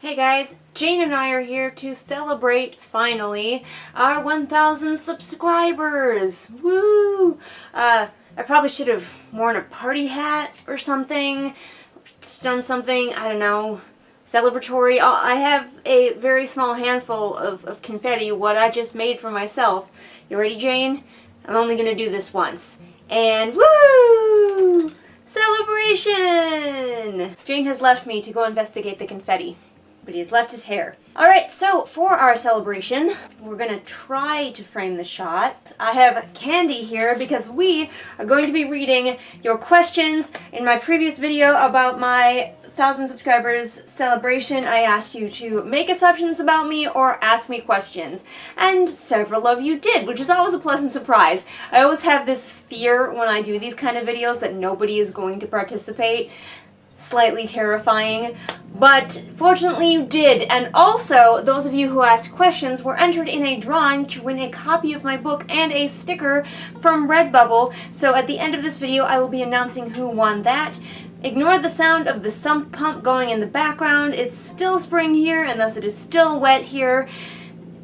Hey guys, Jane and I are here to celebrate, finally, our 1,000 subscribers! Woo! I probably should have worn a party hat or something, done something, I don't know, celebratory. I have a very small handful of confetti, what I just made for myself. You ready, Jane? I'm only gonna do this once. And woo! Celebration! Jane has left me to go investigate the confetti, but he has left his hair. Alright, so for our celebration, we're gonna try to frame the shot. I have candy here because we are going to be reading your questions. In my previous video about my 1,000 subscribers celebration, I asked you to make assumptions about me or ask me questions. And several of you did, which is always a pleasant surprise. I always have this fear when I do these kind of videos that nobody is going to participate. Slightly terrifying, but fortunately you did. And also, those of you who asked questions were entered in a drawing to win a copy of my book and a sticker from Redbubble. So at the end of this video, I will be announcing who won that. Ignore the sound of the sump pump going in the background. It's still spring here, and thus it is still wet here.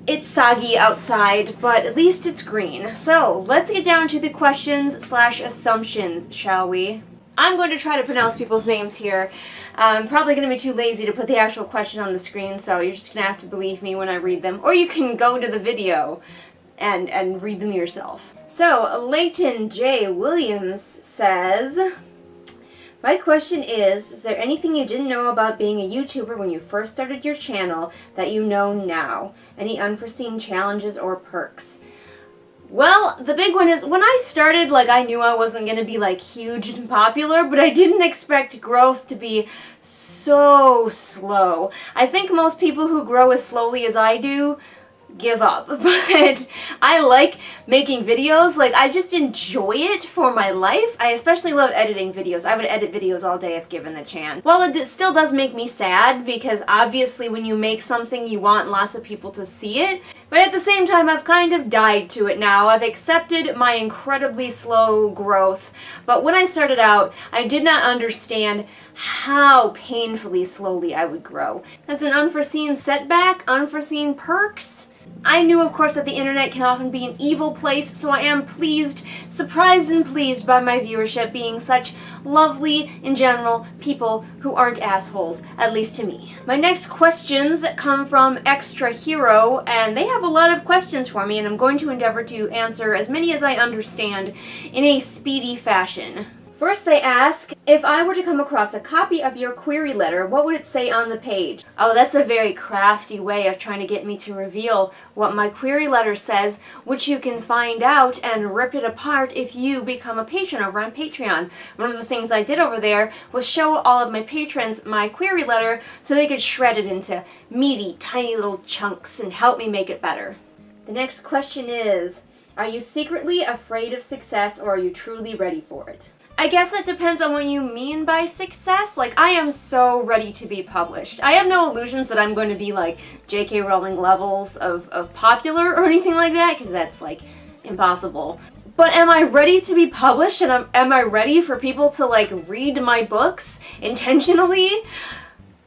It's soggy outside, but at least it's green. So let's get down to the questions/assumptions, shall we? I'm going to try to pronounce people's names here. I'm probably going to be too lazy to put the actual question on the screen, so you're just going to have to believe me when I read them. Or you can go to the video and read them yourself. So, Leighton J. Williams says, my question is there anything you didn't know about being a YouTuber when you first started your channel that you know now? Any unforeseen challenges or perks? Well, the big one is, when I started, I knew I wasn't going to be, huge and popular, but I didn't expect growth to be so slow. I think most people who grow as slowly as I do give up, but I like making videos. I just enjoy it for my life. I especially love editing videos. I would edit videos all day if given the chance. Well, it still does make me sad, because obviously when you make something you want lots of people to see it, but at the same time I've kind of died to it now. I've accepted my incredibly slow growth, but when I started out I did not understand how painfully slowly I would grow. That's an unforeseen setback, unforeseen perks. I knew, of course, that the internet can often be an evil place, so I am pleased, surprised and pleased by my viewership being such lovely, in general, people who aren't assholes, at least to me. My next questions come from Extra Hero, and they have a lot of questions for me, and I'm going to endeavor to answer as many as I understand in a speedy fashion. First they ask, if I were to come across a copy of your query letter, what would it say on the page? Oh, that's a very crafty way of trying to get me to reveal what my query letter says, which you can find out and rip it apart if you become a patron over on Patreon. One of the things I did over there was show all of my patrons my query letter so they could shred it into meaty, tiny little chunks and help me make it better. The next question is, are you secretly afraid of success, or are you truly ready for it? I guess that depends on what you mean by success. I am so ready to be published. I have no illusions that I'm going to be J.K. Rowling levels of popular or anything like that, because that's impossible. But am I ready to be published, and am I ready for people to read my books intentionally?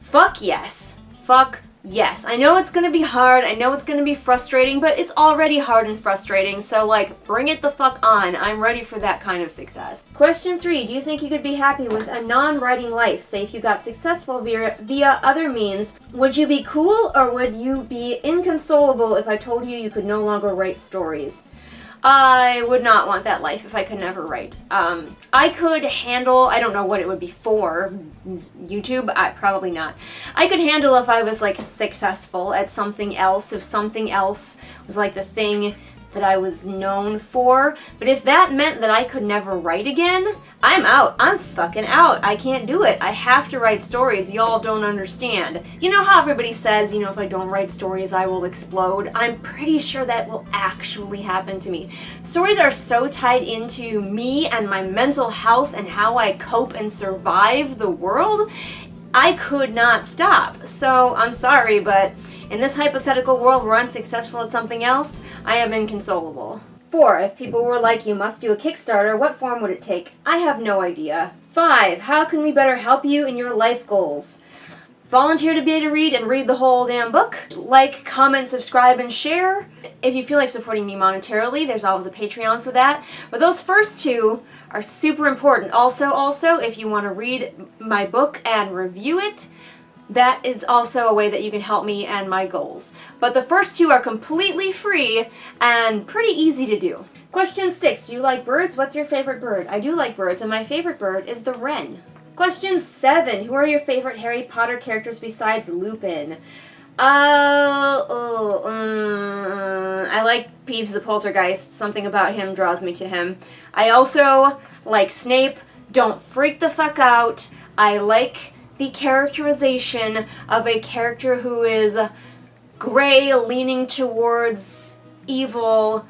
Fuck yes. Fuck yes. I know it's gonna be hard, I know it's gonna be frustrating, but it's already hard and frustrating, so bring it the fuck on. I'm ready for that kind of success. Question 3, do you think you could be happy with a non-writing life? Say if you got successful via other means, would you be cool, or would you be inconsolable if I told you you could no longer write stories? I would not want that life if I could never write. I could handle, I don't know what it would be for, YouTube? Probably not. I could handle if I was successful at something else, if something else was the thing that I was known for, but if that meant that I could never write again, I'm out. I'm fucking out. I can't do it. I have to write stories. Y'all don't understand. You know how everybody says, if I don't write stories, I will explode? I'm pretty sure that will actually happen to me. Stories are so tied into me and my mental health and how I cope and survive the world, I could not stop. So, I'm sorry, but in this hypothetical world where I'm successful at something else, I am inconsolable. 4. If people were you must do a Kickstarter, what form would it take? I have no idea. 5. How can we better help you in your life goals? volunteer to be able to read and read the whole damn book. Like, comment, subscribe, and share. If you feel like supporting me monetarily, there's always a Patreon for that. But those first two are super important. Also, if you want to read my book and review it, that is also a way that you can help me and my goals. But the first two are completely free and pretty easy to do. Question 6. Do you like birds? What's your favorite bird? I do like birds, and my favorite bird is the wren. Question 7. Who are your favorite Harry Potter characters besides Lupin? I like Peeves the Poltergeist. Something about him draws me to him. I also like Snape. Don't freak the fuck out. I like the characterization of a character who is gray, leaning towards evil,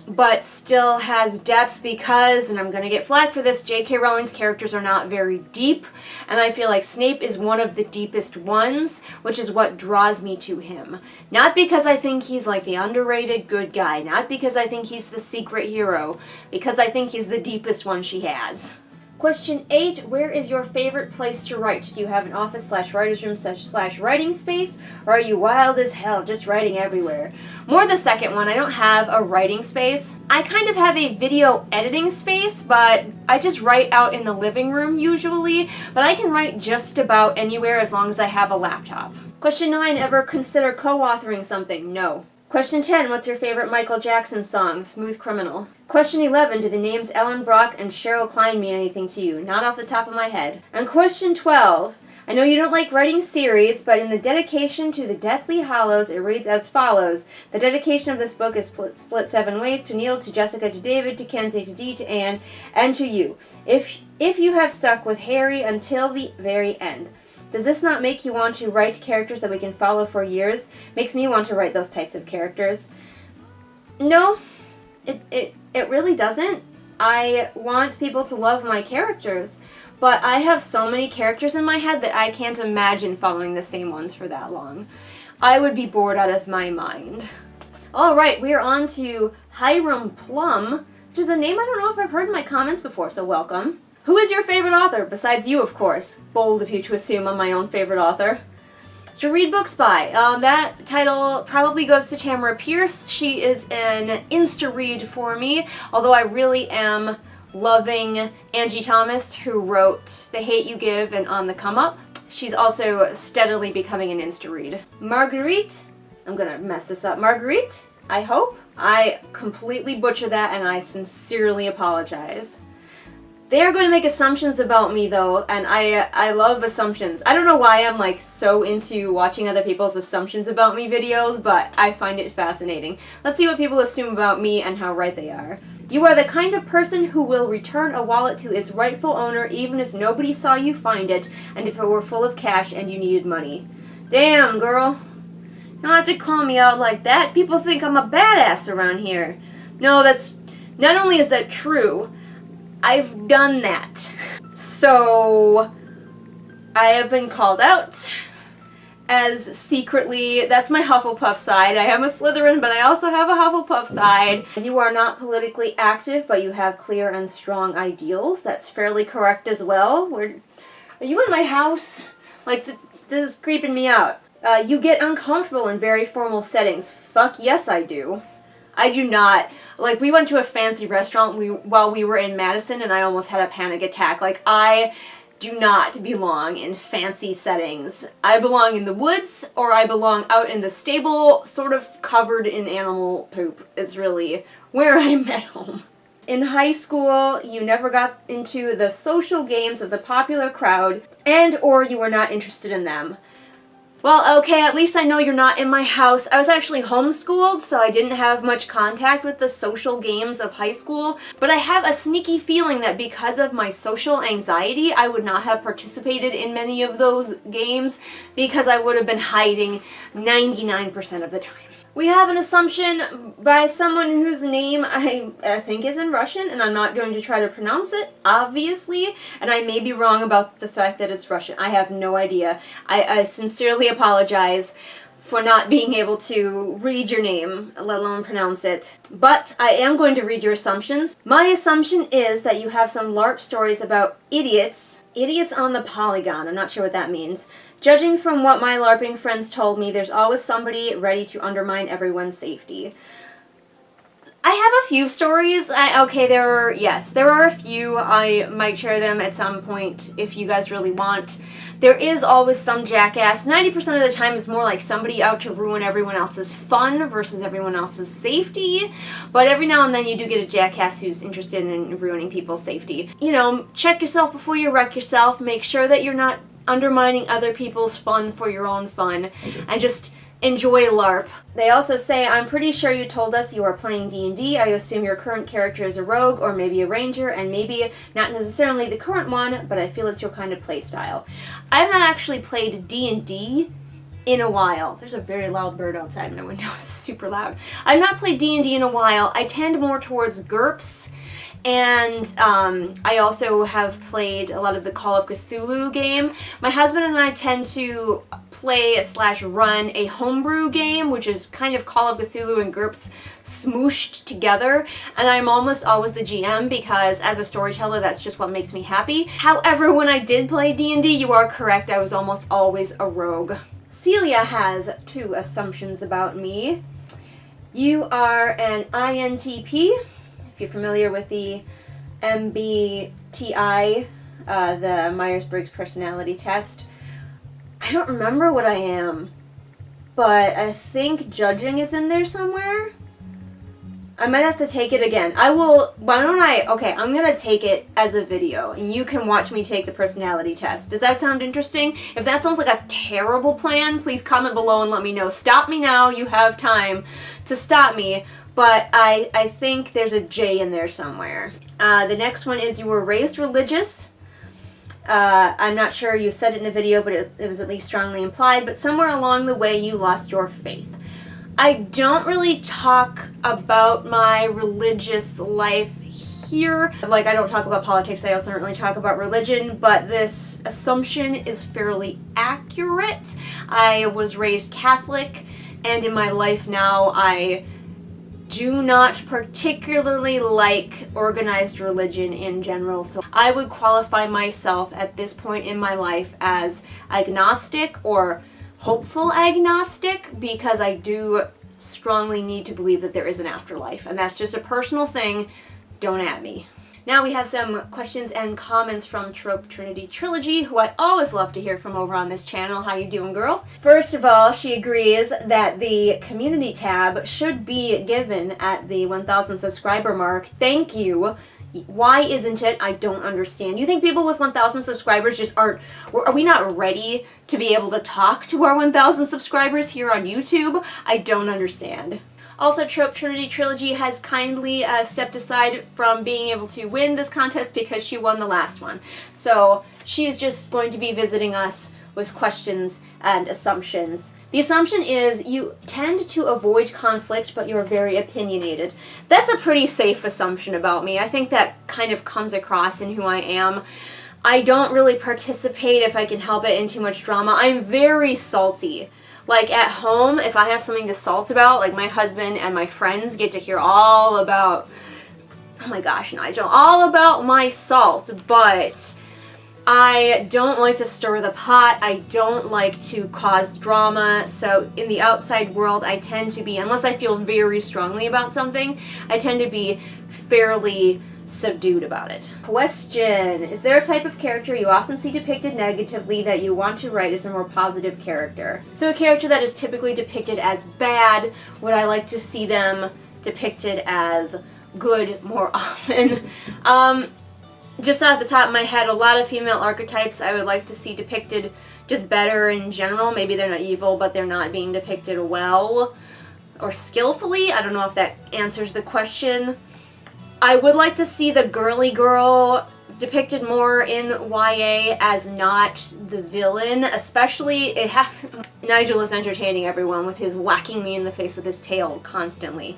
but still has depth because, and I'm going to get flack for this, J.K. Rowling's characters are not very deep, and I feel like Snape is one of the deepest ones, which is what draws me to him. Not because I think he's like the underrated good guy, not because I think he's the secret hero, because I think he's the deepest one she has. Question 8, where is your favorite place to write? Do you have an office / writer's room / writing space? Or are you wild as hell, just writing everywhere? More the second one. I don't have a writing space. I kind of have a video editing space, but I just write out in the living room usually. But I can write just about anywhere as long as I have a laptop. Question 9, ever consider co-authoring something? No. Question 10, what's your favorite Michael Jackson song? Smooth Criminal. Question 11, do the names Ellen Brock and Cheryl Klein mean anything to you? Not off the top of my head. And question 12, I know you don't like writing series, but in the dedication to the Deathly Hallows, it reads as follows. The dedication of this book is split 7 ways: to Neil, to Jessica, to David, to Kenzie, to Dee, to Anne, and to you. If you have stuck with Harry until the very end. Does this not make you want to write characters that we can follow for years? Makes me want to write those types of characters. No, it really doesn't. I want people to love my characters, but I have so many characters in my head that I can't imagine following the same ones for that long. I would be bored out of my mind. Alright, we are on to Hiram Plum, which is a name I don't know if I've heard in my comments before, so welcome. Who is your favorite author? Besides you, of course. Bold of you to assume I'm my own favorite author. To read books by. That title probably goes to Tamara Pierce. She is an insta-read for me, although I really am loving Angie Thomas, who wrote The Hate You Give and On the Come Up. She's also steadily becoming an insta-read. Marguerite, I'm gonna mess this up. Marguerite, I hope. I completely butcher that and I sincerely apologize. They are going to make assumptions about me, though, and I love assumptions. I don't know why I'm, like, so into watching other people's assumptions about me videos, but I find it fascinating. Let's see what people assume about me and how right they are. You are the kind of person who will return a wallet to its rightful owner even if nobody saw you find it, and if it were full of cash and you needed money. Damn, girl. You don't have to call me out like that. People think I'm a badass around here. No, that's... Not only is that true... I've done that. So, I have been called out as secretly, that's my Hufflepuff side. I am a Slytherin, but I also have a Hufflepuff side. You are not politically active, but you have clear and strong ideals. That's fairly correct as well. Are you in my house? Like, this is creeping me out. You get uncomfortable in very formal settings. Fuck yes, I do. I do not. Like, we went to a fancy restaurant while we were in Madison, and I almost had a panic attack. Like, I do not belong in fancy settings. I belong in the woods, or I belong out in the stable, sort of covered in animal poop. It's really where I'm at home. In high school, you never got into the social games of the popular crowd, and/or you were not interested in them. Well, okay, at least I know you're not in my house. I was actually homeschooled, so I didn't have much contact with the social games of high school, but I have a sneaky feeling that because of my social anxiety, I would not have participated in many of those games because I would have been hiding 99% of the time. We have an assumption by someone whose name I think is in Russian, and I'm not going to try to pronounce it, obviously, and I may be wrong about the fact that it's Russian. I have no idea. I sincerely apologize for not being able to read your name, let alone pronounce it. But I am going to read your assumptions. My assumption is that you have some LARP stories about idiots on the polygon, I'm not sure what that means, Judging from what my LARPing friends told me, there's always somebody ready to undermine everyone's safety. I have a few stories. There are a few. I might share them at some point if you guys really want. There is always some jackass. 90% of the time it's more like somebody out to ruin everyone else's fun versus everyone else's safety. But every now and then you do get a jackass who's interested in ruining people's safety. You know, check yourself before you wreck yourself. Make sure that you're not undermining other people's fun for your own fun. And just enjoy LARP. They also say, I'm pretty sure you told us you are playing D&D. I assume your current character is a rogue or maybe a ranger, and maybe not necessarily the current one, but I feel it's your kind of play style. I have not actually played D&D in a while. There's a very loud bird outside my window. It's super loud. I've not played D&D in a while. I tend more towards GURPS. And I also have played a lot of the Call of Cthulhu game. My husband and I tend to play / run a homebrew game, which is kind of Call of Cthulhu and GURPS smooshed together. And I'm almost always the GM because as a storyteller, that's just what makes me happy. However, when I did play D&D, you are correct, I was almost always a rogue. Celia has 2 assumptions about me. You are an INTP. If you're familiar with the MBTI, the Myers-Briggs personality test, I don't remember what I am, but I think judging is in there somewhere. I might have to take it again. I'm gonna take it as a video, and you can watch me take the personality test. Does that sound interesting? If that sounds like a terrible plan, please comment below and let me know. Stop me now, you have time to stop me. But I think there's a J in there somewhere. The next one is you were raised religious. I'm not sure you said it in the video, but it was at least strongly implied. But somewhere along the way you lost your faith. I don't really talk about my religious life here. Like, I don't talk about politics. I also don't really talk about religion. But this assumption is fairly accurate. I was raised Catholic. And in my life now, I do not particularly like organized religion in general, so I would qualify myself at this point in my life as agnostic or hopeful agnostic, because I do strongly need to believe that there is an afterlife, and that's just a personal thing. Don't at me. Now we have some questions and comments from Trope Trinity Trilogy, who I always love to hear from over on this channel. How you doing, girl? First of all, she agrees that the community tab should be given at the 1,000 subscriber mark. Thank you. Why isn't it? I don't understand. You think people with 1,000 subscribers just aren't... Are we not ready to be able to talk to our 1,000 subscribers here on YouTube? I don't understand. Also, Trope Trinity Trilogy has kindly stepped aside from being able to win this contest because she won the last one. So she is just going to be visiting us with questions and assumptions. The assumption is you tend to avoid conflict, but you're very opinionated. That's a pretty safe assumption about me. I think that kind of comes across in who I am. I don't really participate, if I can help it, in too much drama. I'm very salty. Like, at home, if I have something to salt about, like, my husband and my friends get to hear all about, oh my gosh, Nigel, all about my salt, but I don't like to stir the pot. I don't like to cause drama. So in the outside world, I tend to be, unless I feel very strongly about something, I tend to be fairly subdued about it. Question: is there a type of character you often see depicted negatively that you want to write as a more positive character? So a character that is typically depicted as bad, would I like to see them depicted as good more often? Just off the top of my head, a lot of female archetypes I would like to see depicted just better in general. Maybe they're not evil, but they're not being depicted well or skillfully. I don't know if that answers the question. I would like to see the girly girl depicted more in YA as not the villain, especially Nigel is entertaining everyone with his whacking me in the face with his tail constantly.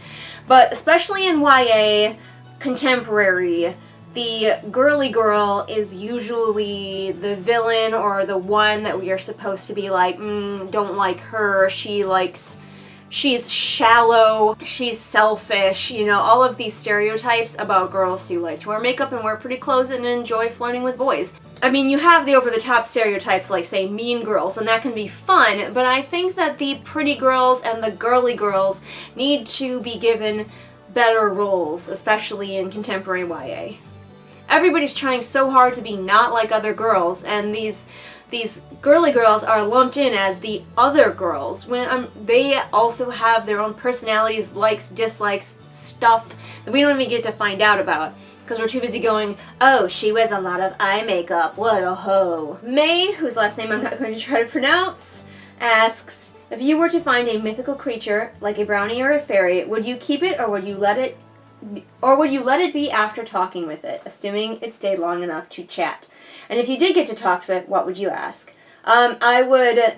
But especially in YA contemporary, the girly girl is usually the villain or the one that we are supposed to be like, don't like her, she's shallow, she's selfish, you know, all of these stereotypes about girls who like to wear makeup and wear pretty clothes and enjoy flirting with boys. I mean, you have the over-the-top stereotypes like, say, mean girls, and that can be fun, but I think that the pretty girls and the girly girls need to be given better roles, especially in contemporary YA. Everybody's trying so hard to be not like other girls, and these girly girls are lumped in as the other girls, when they also have their own personalities, likes, dislikes, stuff that we don't even get to find out about. Because we're too busy going, oh, she wears a lot of eye makeup, what a hoe. May, whose last name I'm not going to try to pronounce, asks, if you were to find a mythical creature, like a brownie or a fairy, would you keep it or would you let it be after talking with it, assuming it stayed long enough to chat? And if you did get to talk to it, what would you ask? I would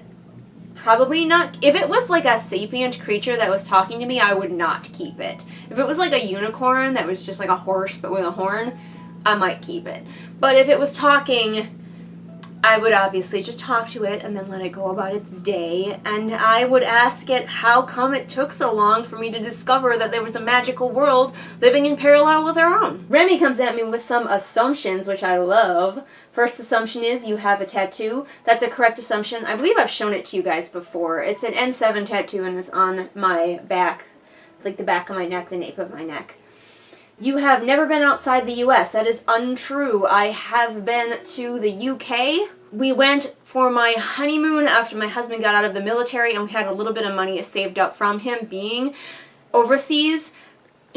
probably not. If it was like a sapient creature that was talking to me, I would not keep it. If it was like a unicorn that was just like a horse but with a horn, I might keep it. But if it was talking, I would obviously just talk to it and then let it go about its day, and I would ask it how come it took so long for me to discover that there was a magical world living in parallel with our own. Remy comes at me with some assumptions, which I love. First assumption is you have a tattoo. That's a correct assumption. I believe I've shown it to you guys before. It's an N7 tattoo and it's on my back, like the back of my neck, the nape of my neck. You have never been outside the US. That is untrue. I have been to the UK. We went for my honeymoon after my husband got out of the military, and we had a little bit of money saved up from him being overseas,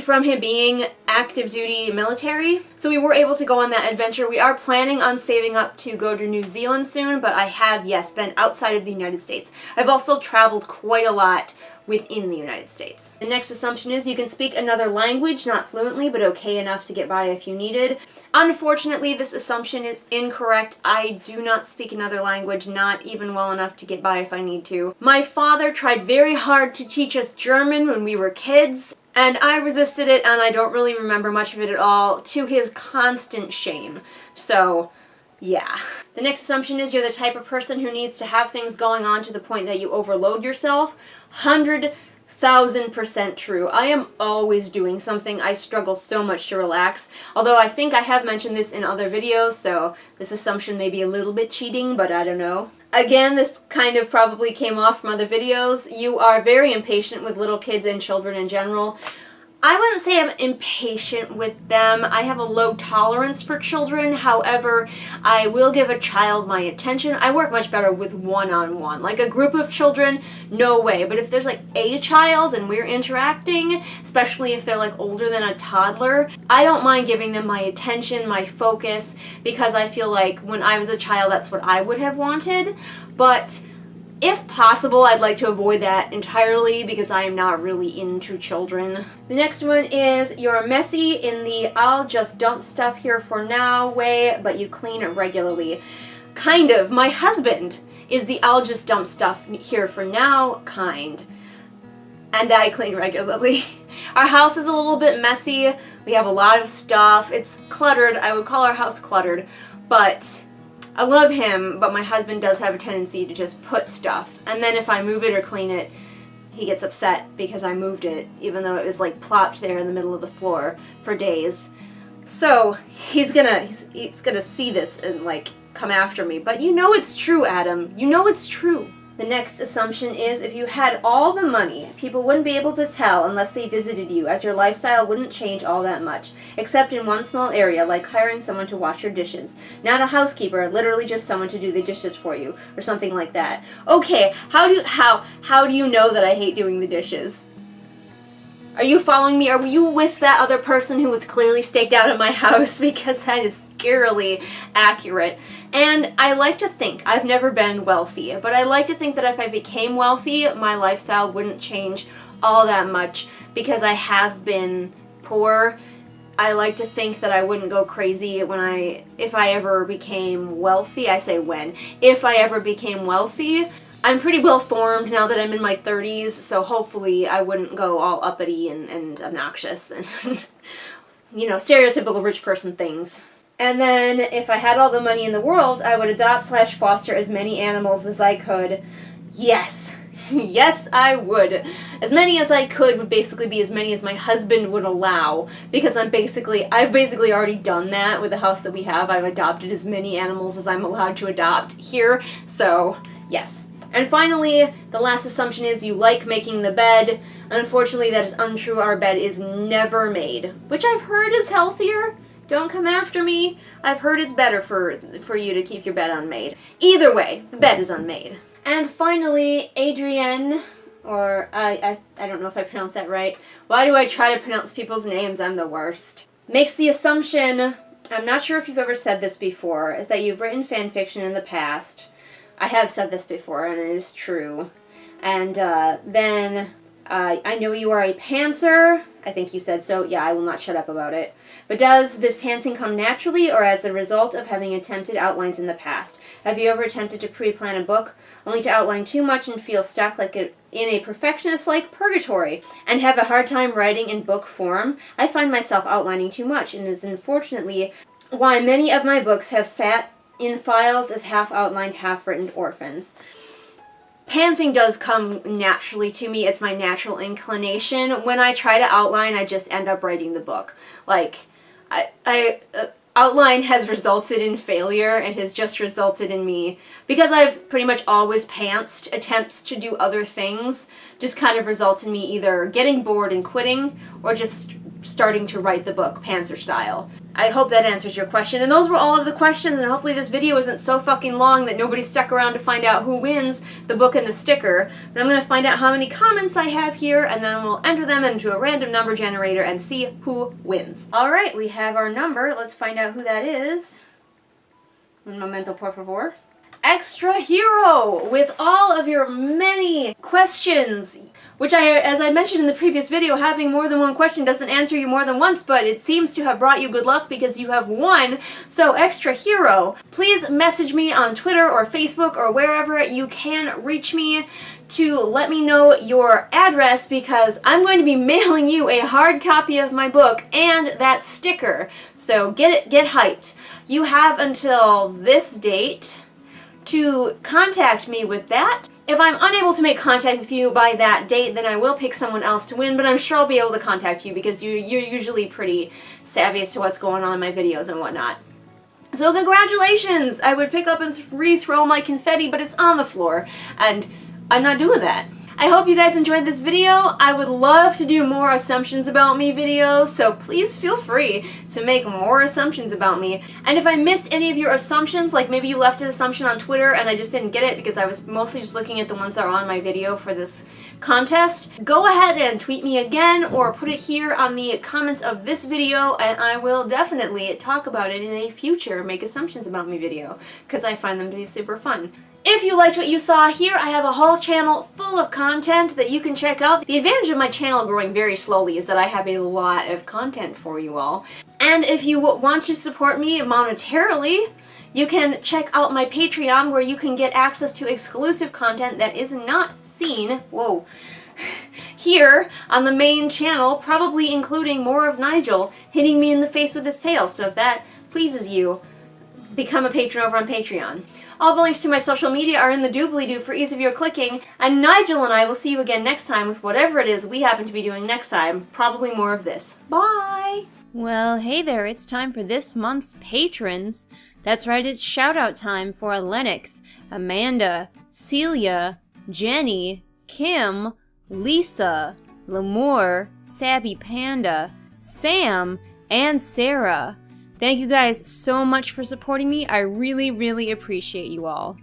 from him being active duty military. So we were able to go on that adventure. We are planning on saving up to go to New Zealand soon, but I have, yes, been outside of the United States. I've also traveled quite a lot within the United States. The next assumption is you can speak another language, not fluently, but okay enough to get by if you needed. Unfortunately, this assumption is incorrect. I do not speak another language, not even well enough to get by if I need to. My father tried very hard to teach us German when we were kids, and I resisted it, and I don't really remember much of it at all, to his constant shame. So, yeah. The next assumption is you're the type of person who needs to have things going on to the point that you overload yourself. 100,000% true. I am always doing something. I struggle so much to relax. Although I think I have mentioned this in other videos, so this assumption may be a little bit cheating, but I don't know. Again, this kind of probably came off from other videos. You are very impatient with little kids and children in general. I wouldn't say I'm impatient with them. I have a low tolerance for children. However, I will give a child my attention. I work much better with one-on-one. Like a group of children, no way. But if there's like a child and we're interacting, especially if they're like older than a toddler, I don't mind giving them my attention, my focus, because I feel like when I was a child, that's what I would have wanted. But if possible, I'd like to avoid that entirely because I am not really into children. The next one is you're messy in the I'll just dump stuff here for now way, but you clean it regularly. Kind of. My husband is the I'll just dump stuff here for now kind. And I clean regularly. Our house is a little bit messy. We have a lot of stuff. It's cluttered. I would call our house cluttered, but I love him, but my husband does have a tendency to just put stuff, and then if I move it or clean it, he gets upset because I moved it, even though it was like plopped there in the middle of the floor for days. So he's gonna see this and like come after me. But you know it's true, Adam. You know it's true. The next assumption is if you had all the money, people wouldn't be able to tell unless they visited you, as your lifestyle wouldn't change all that much, except in one small area, like hiring someone to wash your dishes. Not a housekeeper, literally just someone to do the dishes for you, or something like that. Okay, how do you know that I hate doing the dishes? Are you following me? Are you with that other person who was clearly staked out in my house? Because that is scarily accurate. And I like to think, I've never been wealthy, but I like to think that if I became wealthy, my lifestyle wouldn't change all that much because I have been poor. I like to think that I wouldn't go crazy if I ever became wealthy. I say when. If I ever became wealthy. I'm pretty well formed now that I'm in my 30s, so hopefully I wouldn't go all uppity and obnoxious and, you know, stereotypical rich person things. And then if I had all the money in the world, I would adopt/foster as many animals as I could. Yes. Yes, I would. As many as I could would basically be as many as my husband would allow, because I've basically already done that with the house that we have. I've adopted as many animals as I'm allowed to adopt here, so yes. And finally, the last assumption is you like making the bed. Unfortunately, that is untrue. Our bed is never made, which I've heard is healthier. Don't come after me. I've heard it's better for you to keep your bed unmade. Either way, the bed is unmade. And finally, Adrienne, or I don't know if I pronounced that right. Why do I try to pronounce people's names? I'm the worst. Makes the assumption, I'm not sure if you've ever said this before, is that you've written fan fiction in the past. I have said this before, and it is true. And then I know you are a pantser. I think you said so. Yeah, I will not shut up about it. But does this pantsing come naturally or as a result of having attempted outlines in the past? Have you ever attempted to pre-plan a book only to outline too much and feel stuck like in a perfectionist-like purgatory and have a hard time writing in book form? I find myself outlining too much, and is unfortunately why many of my books have sat in files as half-outlined, half-written orphans. Pantsing does come naturally to me. It's my natural inclination. When I try to outline, I just end up writing the book. Like, outline has resulted in failure and has just resulted in me, because I've pretty much always pantsed, attempts to do other things just kind of result in me either getting bored and quitting or just starting to write the book pantser style. I hope that answers your question. And those were all of the questions, and hopefully this video isn't so fucking long that nobody stuck around to find out who wins the book and the sticker. But I'm going to find out how many comments I have here, and then we'll enter them into a random number generator and see who wins. Alright, we have our number. Let's find out who that is. Un momento, por favor. Extra Hero! With all of your many questions, which as I mentioned in the previous video, having more than one question doesn't answer you more than once, but it seems to have brought you good luck because you have won. So Extra Hero, please message me on Twitter or Facebook or wherever you can reach me to let me know your address, because I'm going to be mailing you a hard copy of my book and that sticker. So get hyped. You have until this date to contact me with that. If I'm unable to make contact with you by that date, then I will pick someone else to win, but I'm sure I'll be able to contact you because you're usually pretty savvy as to what's going on in my videos and whatnot. So congratulations! I would pick up and re-throw my confetti, but it's on the floor, and I'm not doing that. I hope you guys enjoyed this video. I would love to do more assumptions about me videos, so please feel free to make more assumptions about me. And if I missed any of your assumptions, like maybe you left an assumption on Twitter and I just didn't get it because I was mostly just looking at the ones that are on my video for this contest, go ahead and tweet me again or put it here on the comments of this video, and I will definitely talk about it in a future Make Assumptions About Me video, because I find them to be super fun. If you liked what you saw here, I have a whole channel full of content that you can check out. The advantage of my channel growing very slowly is that I have a lot of content for you all. And if you want to support me monetarily, you can check out my Patreon, where you can get access to exclusive content that is not seen, here on the main channel, probably including more of Nigel hitting me in the face with his tail. So if that pleases you, become a patron over on Patreon. All the links to my social media are in the doobly-doo for ease of your clicking, and Nigel and I will see you again next time with whatever it is we happen to be doing next time. Probably more of this. Bye! Well, hey there, it's time for this month's patrons. That's right, it's shout-out time for Lennox, Amanda, Celia, Jenny, Kim, Lisa, Lemore, Sabby Panda, Sam, and Sarah. Thank you guys so much for supporting me. I really, really appreciate you all.